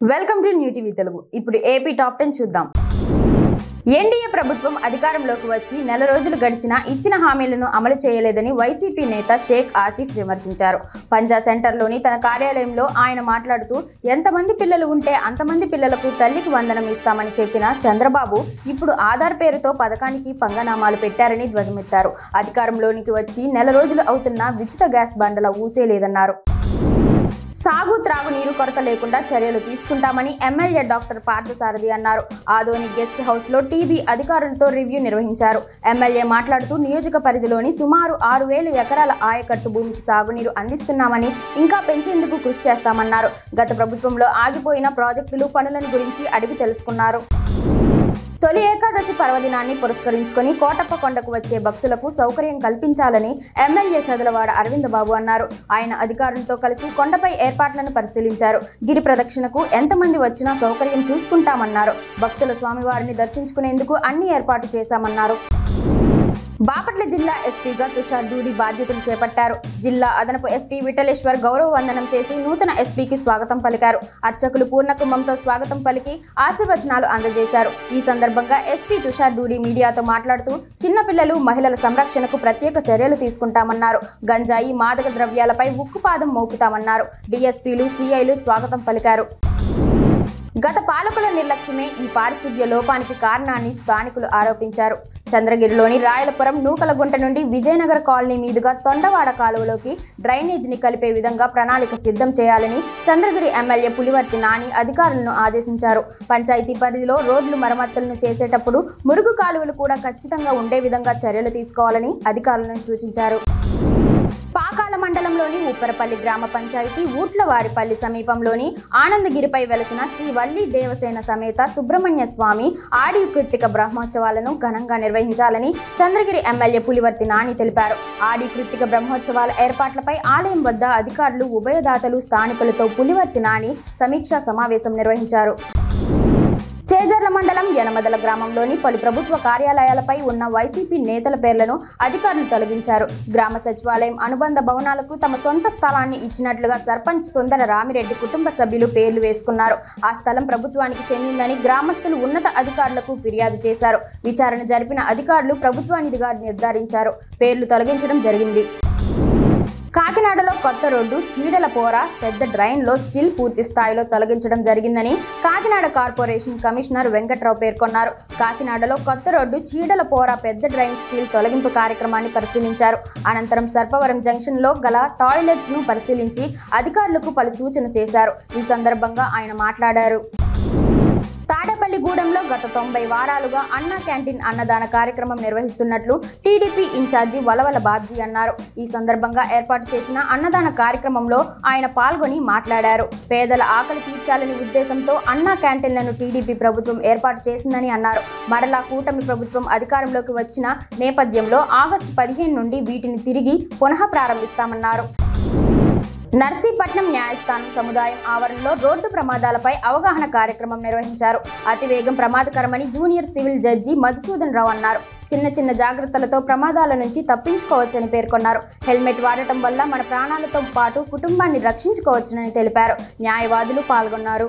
Welcome to new TV Telugu. ఇప్పుడు AP top 10 చూద్దాం. NDA ప్రభుత్వం అధికారంలోకి వచ్చి నెల రోజులు గడిచినా ఇచ్చిన హామీలను అమలు చేయలేదని వైసీపీ నేత షేక్ ఆసిఫ్ విమర్శించారు. పంజా సెంటర్లోని తన కార్యాలయంలో ఆయన మాట్లాడుతూ ఎంతమంది పిల్లలు ఉంటే అంతమంది పిల్లలకు తల్లికి వందనం ఇస్తామని చెప్పిన చంద్రబాబు ఇప్పుడు ఆధార్ పేరుతో పథకానికి పంగనామాలు పెట్టారని ధ్వజమెత్తారు. అధికారంలోనికి వచ్చి నెల రోజులు అవుతున్నా ఉచిత గ్యాస్ బండల ఊసే లేదన్నారు. సాగు త్రాగునీరు కొరత లేకుండా చర్యలు తీసుకుంటామని ఎమ్మెల్యే డాక్టర్ పార్థసారథి అన్నారు. ఆదోని గెస్ట్ హౌస్ లో టీబీ అధికారులతో రివ్యూ నిర్వహించారు. ఎమ్మెల్యే మాట్లాడుతూ నియోజక పరిధిలోని సుమారు 6,000 ఎకరాల ఆయకట్టు భూమికి సాగునీరు అందిస్తున్నామని ఇంకా పెంచేందుకు కృషి చేస్తామన్నారు. గత ప్రభుత్వంలో ఆగిపోయిన ప్రాజెక్టులు పనులను గురించి అడిగి తెలుసుకున్నారు. తొలి ఏకాదశి పర్వదినాన్ని పురస్కరించుకొని కోటప్ప కొండకు వచ్చే భక్తులకు సౌకర్యం కల్పించాలని ఎమ్మెల్యే చదలవాడ అరవింద్ బాబు అన్నారు. ఆయన అధికారులతో కలిసి కొండపై ఏర్పాట్లను పరిశీలించారు. గిరి ప్రదక్షిణకు ఎంతమంది వచ్చినా సౌకర్యం చూసుకుంటామన్నారు. భక్తుల స్వామివారిని దర్శించుకునేందుకు అన్ని ఏర్పాటు చేశామన్నారు. బాపట్ల జిల్లా ఎస్పీగా తుషార్ డూడి బాధ్యతలు చేపట్టారు. జిల్లా అదనపు ఎస్పీ విఠలేశ్వర్ గౌరవ వందనం చేసి నూతన ఎస్పీకి స్వాగతం పలికారు. అర్చకులు పూర్ణకుంభంతో స్వాగతం పలికి ఆశీర్వచనాలు అందజేశారు. ఈ సందర్భంగా ఎస్పీ తుషార్ డూడి మీడియాతో మాట్లాడుతూ చిన్నపిల్లలు, మహిళల సంరక్షణకు ప్రత్యేక చర్యలు తీసుకుంటామన్నారు. గంజాయి, మాదక ద్రవ్యాలపై ఉక్కుపాదం మోపుతామన్నారు. డీఎస్పీలు, సీఐలు స్వాగతం పలికారు. గత పాలకుల నిర్లక్ష్యమే ఈ పారిశుద్ధ్య లోపానికి కారణాన్ని స్థానికులు ఆరోపించారు. చంద్రగిరిలోని రాయలపురం నూకలగుంట నుండి విజయనగర కాలనీ మీదుగా తొండవాడ కాలువలోకి డ్రైనేజీని కలిపే విధంగా ప్రణాళిక సిద్ధం చేయాలని చంద్రగిరి ఎమ్మెల్యే పులివర్తి నాని అధికారులను ఆదేశించారు. పంచాయతీ పరిధిలో రోడ్లు మరమ్మతులను చేసేటప్పుడు మురుగు కాలువలు కూడా ఖచ్చితంగా ఉండే విధంగా చర్యలు తీసుకోవాలని అధికారులను సూచించారు. పాకాల మండలంలోని ఉప్పరపల్లి గ్రామ పంచాయతీ ఊట్లవారిపల్లి సమీపంలోని ఆనందగిరిపై వెలసిన శ్రీ వల్లి దేవసేన సమేత సుబ్రహ్మణ్య స్వామి ఆడి కృత్తిక బ్రహ్మోత్సవాలను ఘనంగా నిర్వహించాలని చంద్రగిరి ఎమ్మెల్యే పులివర్తి నాని తెలిపారు. ఆడి కృత్తిక బ్రహ్మోత్సవాల ఏర్పాట్లపై ఆలయం వద్ద అధికారులు, ఉభయదాతలు, స్థానికులతో పులివర్తి నాని సమీక్షా సమావేశం నిర్వహించారు. చేజర్ల మండలం యనమదల గ్రామంలోని పలు ప్రభుత్వ కార్యాలయాలపై ఉన్న వైసీపీ నేతల పేర్లను అధికారులు తొలగించారు. గ్రామ సచివాలయం అనుబంధ భవనాలకు తమ సొంత స్థలాన్ని ఇచ్చినట్లుగా సర్పంచ్ సుందర రామిరెడ్డి కుటుంబ సభ్యులు పేర్లు వేసుకున్నారు. ఆ స్థలం ప్రభుత్వానికి చెందిందని గ్రామస్తులు ఉన్నత అధికారులకు ఫిర్యాదు చేశారు. విచారణ జరిపిన అధికారులు ప్రభుత్వానిదిగా నిర్ధారించారు. పేర్లు తొలగించడం జరిగింది. కాకినాడలో కొత్త రోడ్డు చీడలపోర పెద్ద డ్రైన్లో స్టిల్ పూర్తి స్థాయిలో తొలగించడం జరిగిందని కాకినాడ కార్పొరేషన్ కమిషనర్ వెంకట్రావు పేర్కొన్నారు. కాకినాడలో కొత్త రోడ్డు చీడలపోర పెద్ద డ్రైన్ స్టిల్ తొలగింపు కార్యక్రమాన్ని పరిశీలించారు. అనంతరం సర్పవరం జంక్షన్లో గల టాయిలెట్స్ ను పరిశీలించి అధికారులకు పలు సూచన చేశారు. ఈ సందర్భంగా ఆయన మాట్లాడారు. తాడేపల్లిగూడెంలో గత 90 వారాలుగా అన్నా క్యాంటీన్ అన్నదాన కార్యక్రమం నిర్వహిస్తున్నట్లు టీడీపీ ఇన్ఛార్జి వలవల బాబ్జీ అన్నారు. ఈ సందర్భంగా ఏర్పాటు చేసిన అన్నదాన కార్యక్రమంలో ఆయన పాల్గొని మాట్లాడారు. పేదల ఆకలి తీర్చాలని ఉద్దేశంతో అన్నా క్యాంటీన్లను టీడీపీ ప్రభుత్వం ఏర్పాటు చేసిందని అన్నారు. మరలా కూటమి ప్రభుత్వం అధికారంలోకి వచ్చిన నేపథ్యంలో ఆగస్టు 15 నుండి వీటిని తిరిగి పునః ప్రారంభిస్తామన్నారు. నర్సీపట్నం న్యాయస్థానం సముదాయం ఆవరణలో రోడ్డు ప్రమాదాలపై అవగాహన కార్యక్రమం నిర్వహించారు. అతివేగం ప్రమాదకరమని జూనియర్ సివిల్ జడ్జి మధుసూదన్ రావు అన్నారు. చిన్న జాగ్రత్తలతో ప్రమాదాల నుంచి తప్పించుకోవచ్చని పేర్కొన్నారు. హెల్మెట్ వాడటం వల్ల మన ప్రాణాలతో పాటు కుటుంబాన్ని రక్షించుకోవచ్చునని తెలిపారు. న్యాయవాదులు పాల్గొన్నారు.